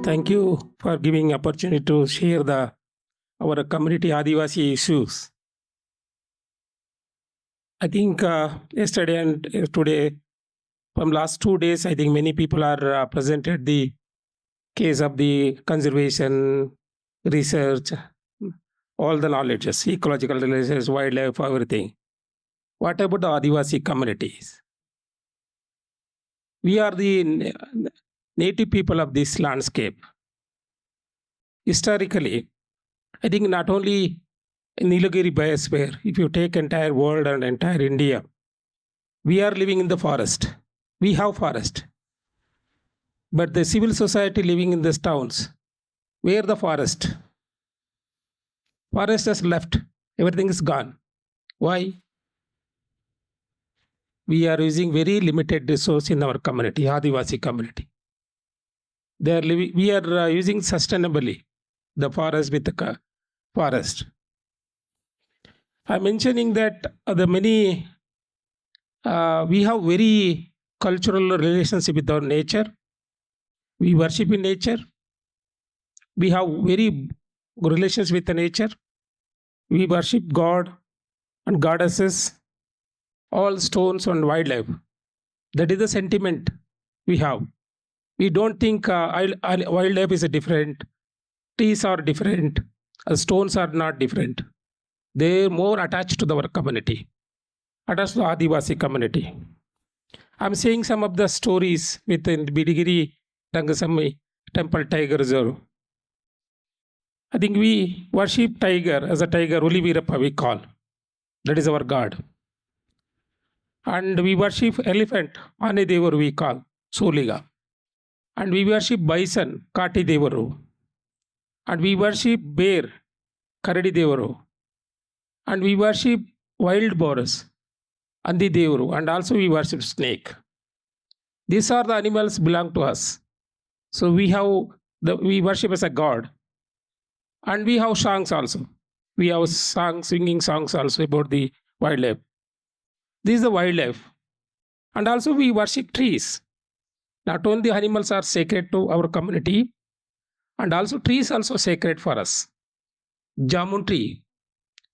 Thank you for giving opportunity to share our community Adivasi issues. I think yesterday and today, from last 2 days, I think many people are presented the case of the conservation, research, all the knowledges, ecological relations, wildlife, everything. What about the Adivasi communities? We are the native people of this landscape. Historically, I think not only in Nilgiri biosphere, if you take entire world and entire India, we are living in the forest. We have forest. But the civil society living in these towns, where the forest? Forest has left. Everything is gone. Why? We are using very limited resource in our community, Adivasi community. They are living, we are using sustainably the forest with the forest. I'm mentioning that the many, we have very cultural relationship with our nature. We worship in nature. We have very good relations with the nature. We worship God and goddesses, all stones and wildlife. That is the sentiment we have. We don't think wildlife is different, trees are different, stones are not different. They are more attached to our community, attached to the Adivasi community. I'm saying some of the stories within Bidigiri Rangasamy Temple Tiger Reserve. I think we worship tiger as a tiger, Ulivirappa we call. That is our god. And we worship elephant, Manedevaru we call, Soliga. And we worship bison, Kati Devaru. And we worship bear, Karadi Devaru. And we worship wild boars, Andi Devaru. And also we worship snake. These are the animals belong to us. So we worship as a god. And we have songs also. We have songs, singing songs also about the wildlife. This is the wildlife. And also we worship trees. Not only the animals are sacred to our community, and also trees also sacred for us. Jamun tree,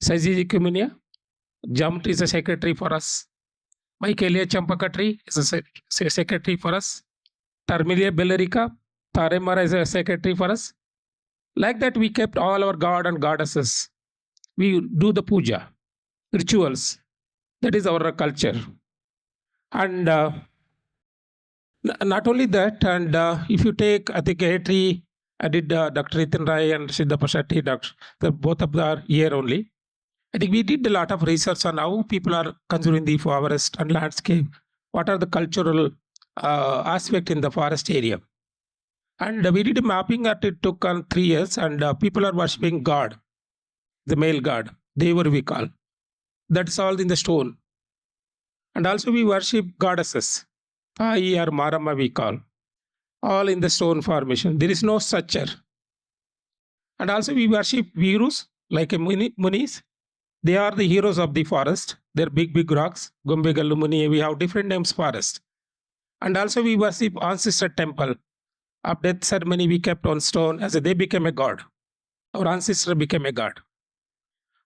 Syzygicuminia, jamun tree is a sacred tree for us. Michaelia champaka tree is a sacred tree for us. Termelia bellerica, Taremara is a sacred tree for us. Like that we kept all our god and goddesses. We do the puja, rituals. That is our culture. And not only that, and if you take, I think, Gayatri, I did Dr. Nitin Rai and Siddha Pasatti, both of them are here only. I think we did a lot of research on how people are considering the forest and landscape. What are the cultural aspect in the forest area? And we did a mapping that it took on 3 years, and people are worshipping God, the male god, Devaru we call. That's all in the stone. And also we worship goddesses, Ai or Marama we call, all in the stone formation. There is no structure. And also we worship Virus, like a Munis. They are the heroes of the forest. They're big, big rocks. Gombegallu Muni, we have different names forest. And also we worship ancestor temple. Of death ceremony we kept on stone as they became a god. Our ancestor became a god.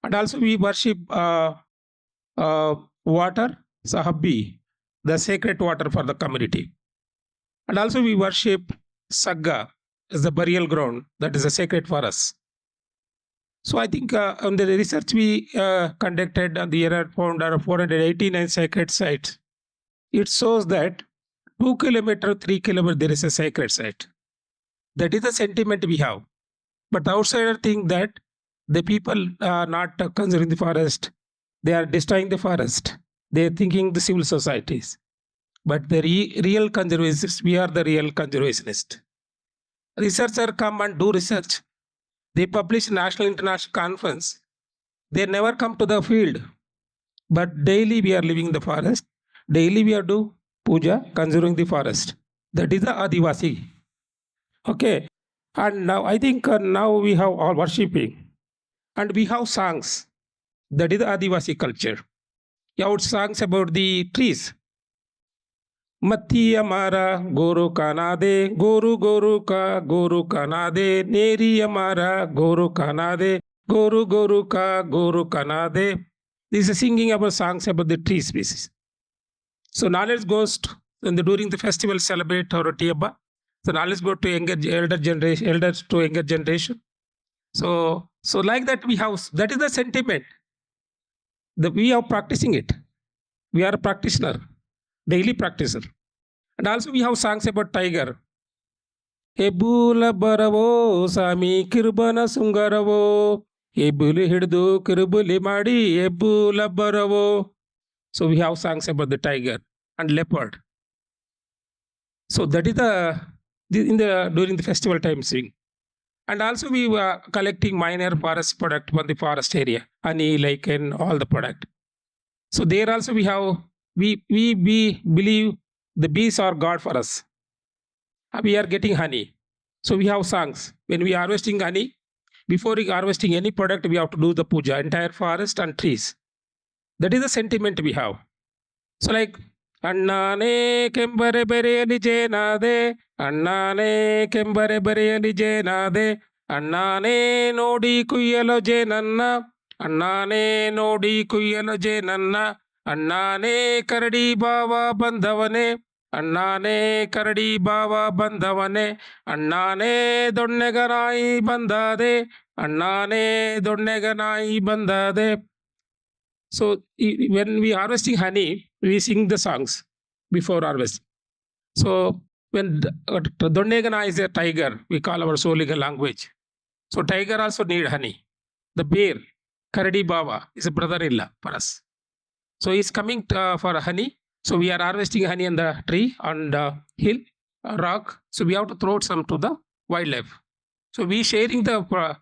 And also we worship water, Sahabi, the sacred water for the community. And also we worship Sagga as the burial ground, that is a sacred for us. So I think on the research we conducted on the year found 489 sacred sites. It shows that 2 kilometers, 3 kilometers, there is a sacred site. That is the sentiment we have. But the outsider think that the people are not conserving the forest. They are destroying the forest. They are thinking the civil societies. But the real conservationists, we are the real conservationists. Researchers come and do research. They publish national international conference. They never come to the field. But daily we are living in the forest. Daily we are do puja, conserving the forest. That is the Adivasi. Okay. And now I think now we have all worshipping. And we have songs. That is the Adivasi culture. You have songs about the trees. मत्ती हमारा गोरू काना दे, गोरू का दे, नेरी हमारा गोरू काना दे, गोरू का दे. This is singing about songs about the tree species. So knowledge goes to, during the festival celebrate or Tiaba. So knowledge go to younger elder generation, elders to younger generation. So like that we have, that is the sentiment. We are practicing it. We are a practitioner, daily practitioner. And also we have songs about tiger. Ebula baravo sami kirbana sungaravo. Ebuli hiddu kirbuli madi ebula baravo. So we have songs about the tiger and leopard. So that is during the festival time swing. And also we were collecting minor forest product from the forest area, honey, lichen, all the product. So there also we believe the bees are God for us. We are getting honey. So we have songs. When we are harvesting honey, before harvesting any product, we have to do the puja, entire forest and trees. That is the sentiment we have. So like, Annane kembare bereli jenade, Annane kembare bereli jenade, Annane nodi kuyelo jenanna, Annane nodi kuyelo jenanna, Annane karadi bava bandhavane, Annane karadi bava bandhavane, Annane donneganai bandade, Annane donneganai bandade. So when we harvesting honey, we sing the songs before harvesting. So when Donnegana is a tiger, we call our Soliga language. So tiger also need honey. The bear, Karadi Baba, is a brother-in-law for us. So he's coming for honey. So we are harvesting honey on the tree, on the hill, rock. So we have to throw some to the wildlife. So we sharing the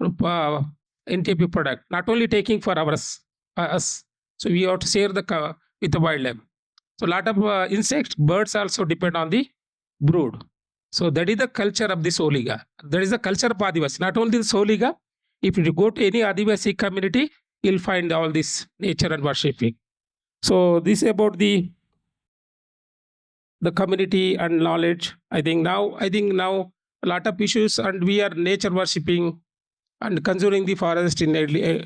NTP product, not only taking for us. So we have to share with the wildlife. So a lot of insects, birds also depend on the brood. So that is the culture of the Soliga. That is the culture of Adivasi. Not only the Soliga, if you go to any Adivasi community, you'll find all this nature and worshipping. So this is about the community and knowledge. I think now a lot of issues, and we are nature worshipping and conserving the forest in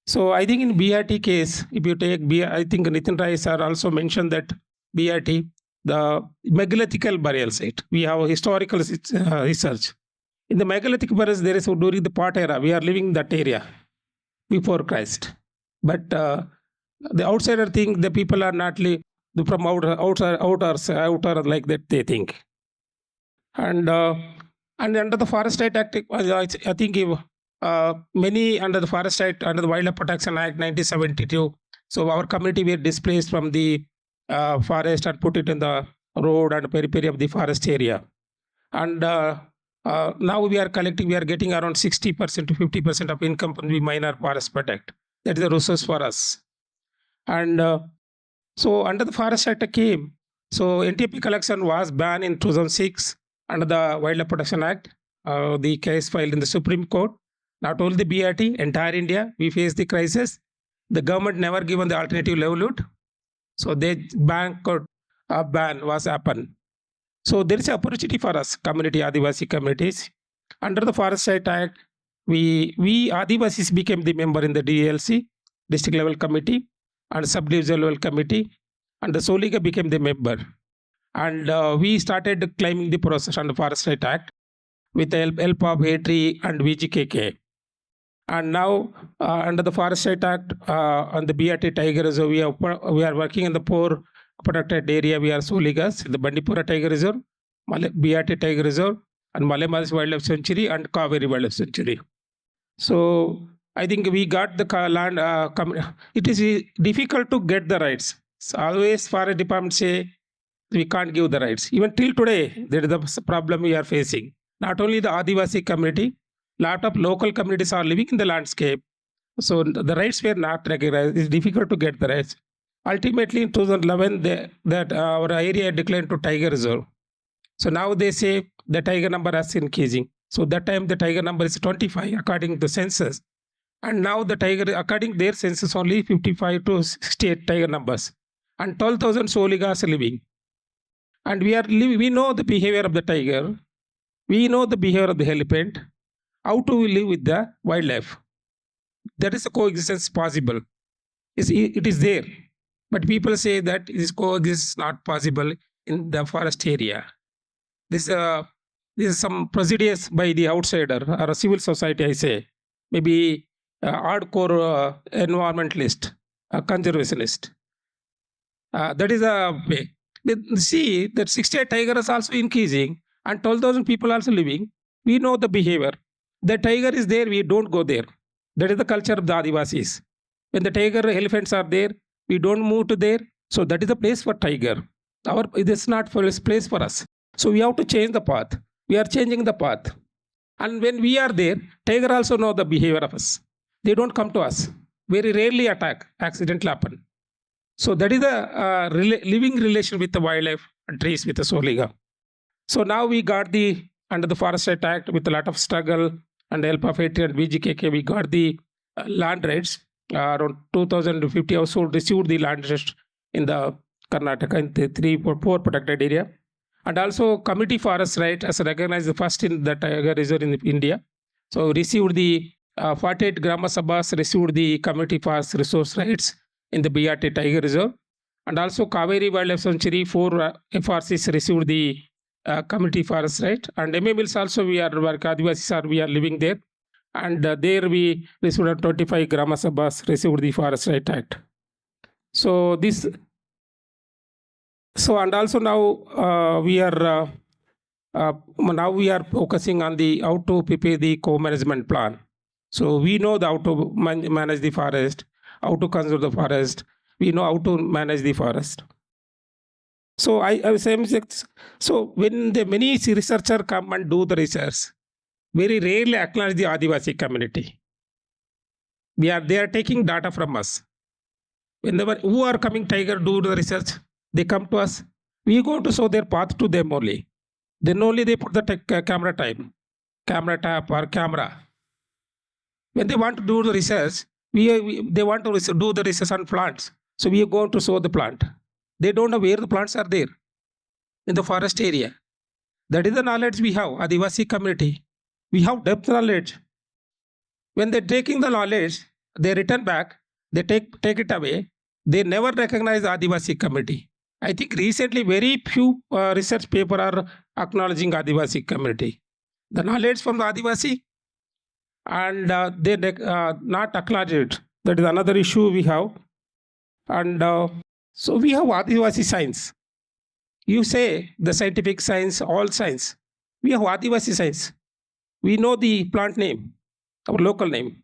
so I think in BRT case, if you take I think Nitin Rai sir also mentioned that BRT, the megalithical burial site, we have historical research. In the megalithic burials, there is during the pot era, we are living that area before Christ. But the outsider think the people are not from outer like that they think. And under the Forest Right Act, I think many under the Forest Act, under the Wildlife Protection Act 1972. So our community were displaced from the forest and put it in the road and periphery of the forest area. And now we are getting around 60% to 50% of income from the minor forest product. That is a resource for us. And so under the Forest Act came, so NTP collection was banned in 2006 under the Wildlife Protection Act. The case filed in the Supreme Court. Not only the BRT, entire India, we face the crisis. The government never given the alternative livelihood. So the ban was happened. So there is an opportunity for us, community, Adivasi communities. Under the Forest Right Act, we Adivasis became the member in the DLC, district level committee, and sub-division level committee, and the Soliga became the member. And we started claiming the process under the Forest Right Act with the help of HATRI and VGKK. And now, under the Forest Right Act, on the BRT Tiger Reserve, we are working in the poor protected area. We are Soligas, the Bandipura Tiger Reserve, BRT Tiger Reserve, and Malemaris Wildlife Sanctuary, and Kaveri Wildlife Sanctuary. So I think we got the land. It is difficult to get the rights. So always Forest Department say we can't give the rights. Even till today, there is the problem we are facing. Not only the Adivasi community, lot of local communities are living in the landscape. So the rights were not recognized. It's difficult to get the rights. Ultimately, in 2011, that our area declared to Tiger Reserve. So now they say the tiger number is increasing. So that time the tiger number is 25 according to the census. And now the tiger, according to their census, only 55 to 68 tiger numbers. and 12,000 Soligas living. And we know the behavior of the tiger, we know the behavior of the elephant, how to live with the wildlife. That is a coexistence possible. It is there. But people say that this coexistence not possible in the forest area. This is some prejudice by the outsider or a civil society, I say. Maybe a hardcore environmentalist, a conservationist. That is a way. See that 68 tiger is also increasing and 12,000 people also living. We know the behavior. The tiger is there, we don't go there. That is the culture of the Adivasis. When the tiger elephants are there, we don't move to there. So that is the place for tiger. It is not for this place for us. So we have to change the path. We are changing the path. And when we are there, tiger also know the behavior of us. They don't come to us. Very rarely attack, accidentally happen. So that is the living relation with the wildlife and trees with the Soliga. So now we got under the Forest Right Act with a lot of struggle and the help of AT and BGKK, we got the land rights. Around 2,050 households received the land rights in the Karnataka in the 3-4 protected area. And also community forest right as recognized the first in the tiger reserve in India. So received the 48 Grama Sabhas received the community forest resource rights in the BRT Tiger Reserve. And also Kaveri Wildlife Sanctuary, 4 FRCs received the community forest right. And MMLs also we are living there. And there we received 25 Grama Sabhas received the Forest Right Act. So and also now we are focusing on how to prepare the co-management plan. So we know how to manage the forest, how to conserve the forest. We know how to manage the forest. So I was saying, so when the many researchers come and do the research, very rarely acknowledge the Adivasi community. They are taking data from us. Whenever who are coming tiger do the research, they come to us. We go to show their path to them only. Then only they put the camera tap or camera. When they want to do the research, they want to do the research on plants. So we are going to show the plant. They don't know where the plants are there in the forest area. That is the knowledge we have, Adivasi community. We have depth knowledge. When they're taking the knowledge, they return back, they take it away. They never recognize the Adivasi community. I think recently very few research papers are acknowledging Adivasi community. The knowledge from the Adivasi and they not acknowledge it. That is another issue we have. And so we have Adivasi science. You say the scientific science, all science. We have Adivasi science. We know the plant name, our local name.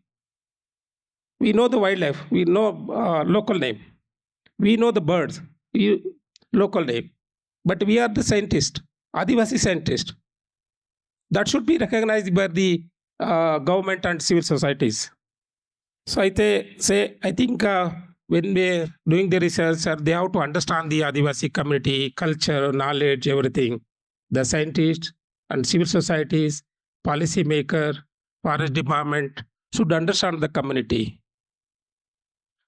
We know the wildlife. We know local name. We know the birds, local name. But we are the scientist, Adivasi scientist. That should be recognized by the government and civil societies. So I think when we're doing the research, they have to understand the Adivasi community, culture, knowledge, everything. The scientists and civil societies, policy maker, forest department should understand the community.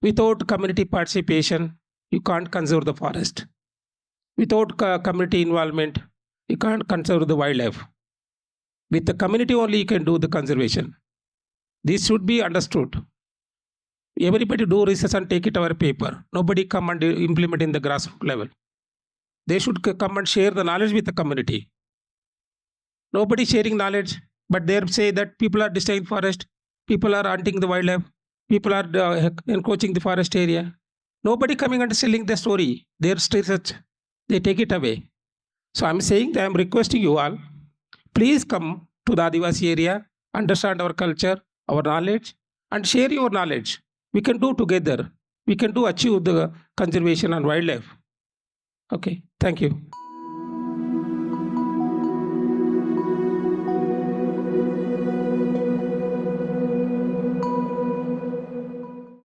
Without community participation, you can't conserve the forest. Without community involvement, you can't conserve the wildlife. With the community only, you can do the conservation. This should be understood. Everybody do research and take it over paper. Nobody come and implement in the grassroots level. They should come and share the knowledge with the community. Nobody sharing knowledge, but they say that people are destroying forest, people are hunting the wildlife, people are encroaching the forest area. Nobody coming and selling the story. Their research, they take it away. So I'm saying, I'm requesting you all, please come to the Adivasi area, understand our culture, our knowledge, and share your knowledge. We can do together. We can achieve the conservation and wildlife. Okay, thank you.